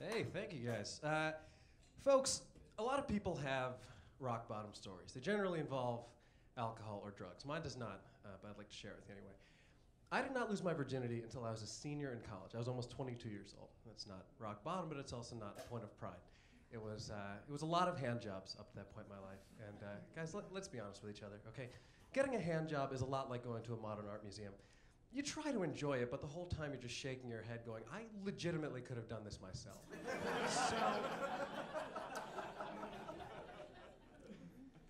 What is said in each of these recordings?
Hey, thank you guys. Folks, a lot of people have rock bottom stories. They generally involve alcohol or drugs. Mine does not, but I'd like to share it with you anyway. I did not lose my virginity until I was a senior in college. I was almost 22 years old. That's not rock bottom, but it's also not a point of pride. It was a lot of hand jobs up to that point in my life. And guys, let's be honest with each other, okay? Getting a hand job is a lot like going to a modern art museum. You try to enjoy it, but the whole time you're just shaking your head going, I legitimately could have done this myself.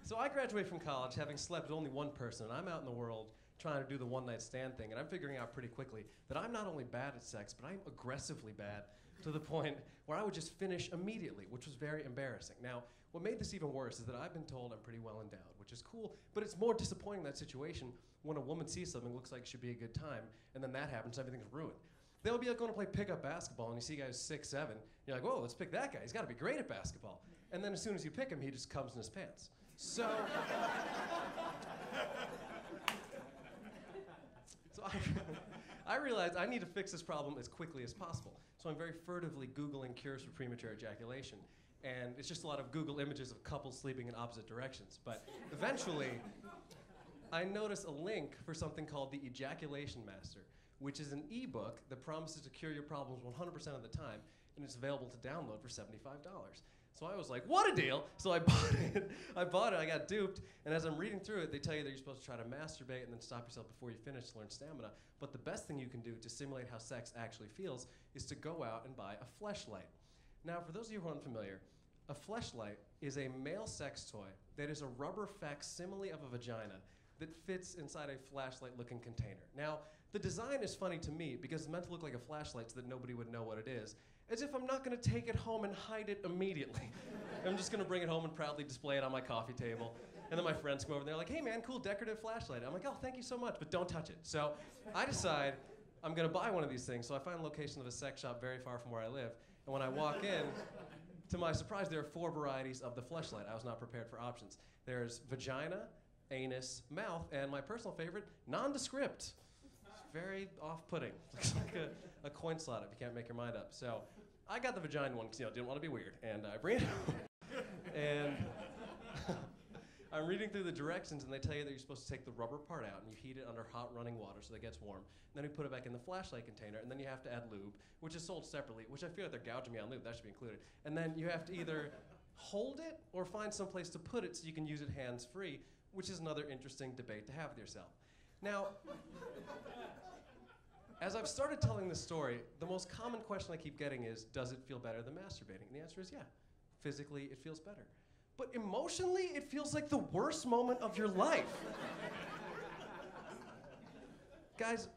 So I graduated from college having slept with only one person, and I'm out in the world trying to do the one-night stand thing, and I'm figuring out pretty quickly that I'm not only bad at sex, but I'm aggressively bad to the point where I would just finish immediately, which was very embarrassing. Now, what made this even worse is that I've been told I'm pretty well endowed, which is cool, but it's more disappointing in that situation when a woman sees something looks like it should be a good time, and then that happens, everything's ruined. They'll be like going to play pickup basketball, and you see guys 6'7", you're like, whoa, let's pick that guy. He's got to be great at basketball. And then as soon as you pick him, he just comes in his pants. So I realized I need to fix this problem as quickly as possible. So I'm very furtively Googling cures for premature ejaculation. And it's just a lot of Google images of couples sleeping in opposite directions. But eventually, I noticed a link for something called the Ejaculation Master, which is an ebook that promises to cure your problems 100% of the time, and it's available to download for $75. So I was like, what a deal! So I bought it. I got duped, and as I'm reading through it, they tell you that you're supposed to try to masturbate and then stop yourself before you finish to learn stamina. But the best thing you can do to simulate how sex actually feels is to go out and buy a fleshlight. Now, for those of you who aren't familiar, a fleshlight is a male sex toy that is a rubber facsimile of a vagina that fits inside a flashlight-looking container. Now, the design is funny to me because it's meant to look like a flashlight so that nobody would know what it is, as if I'm not gonna take it home and hide it immediately. I'm just gonna bring it home and proudly display it on my coffee table. And then my friends come over and they're like, hey man, cool decorative flashlight. I'm like, oh, thank you so much, but don't touch it. So I decide I'm gonna buy one of these things, so I find a location of a sex shop very far from where I live, and when I walk in, to my surprise, there are 4 varieties of the fleshlight. I was not prepared for options. There's vagina, anus, mouth, and my personal favorite, nondescript. It's very off-putting. Looks like a coin slot if you can't make your mind up. So I got the vagina one because didn't want to be weird, and I bring it home. And I'm reading through the directions, and they tell you that you're supposed to take the rubber part out, and you heat it under hot running water so that it gets warm. And then you put it back in the flashlight container, and then you have to add lube, which is sold separately, which I feel like they're gouging me on lube. That should be included. And then you have to either hold it or find some place to put it so you can use it hands-free, which is another interesting debate to have with yourself. Now, as I've started telling this story, the most common question I keep getting is, does it feel better than masturbating? And the answer is yeah. Physically, it feels better. But emotionally, it feels like the worst moment of your life. Guys,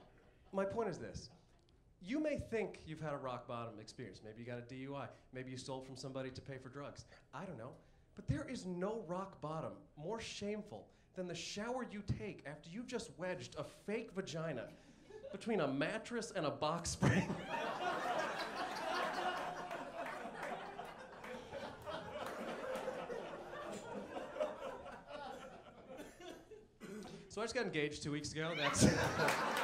my point is this. You may think you've had a rock bottom experience. Maybe you got a DUI. Maybe you stole from somebody to pay for drugs. I don't know. But there is no rock bottom more shameful than the shower you take after you've just wedged a fake vagina between a mattress and a box spring. So I just got engaged 2 weeks ago.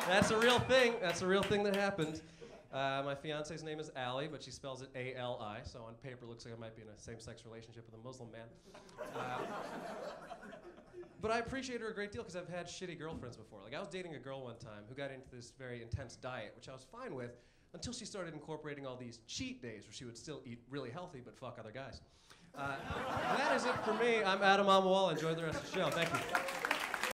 That's a real thing. That's a real thing that happened. My fiance's name is Allie, but she spells it A-L-I, so on paper it looks like I might be in a same-sex relationship with a Muslim man. But I appreciate her a great deal because I've had shitty girlfriends before. Like I was dating a girl one time who got into this very intense diet, which I was fine with, until she started incorporating all these cheat days where she would still eat really healthy but fuck other guys. That is it for me. I'm Mamawala. Enjoy the rest of the show. Thank you.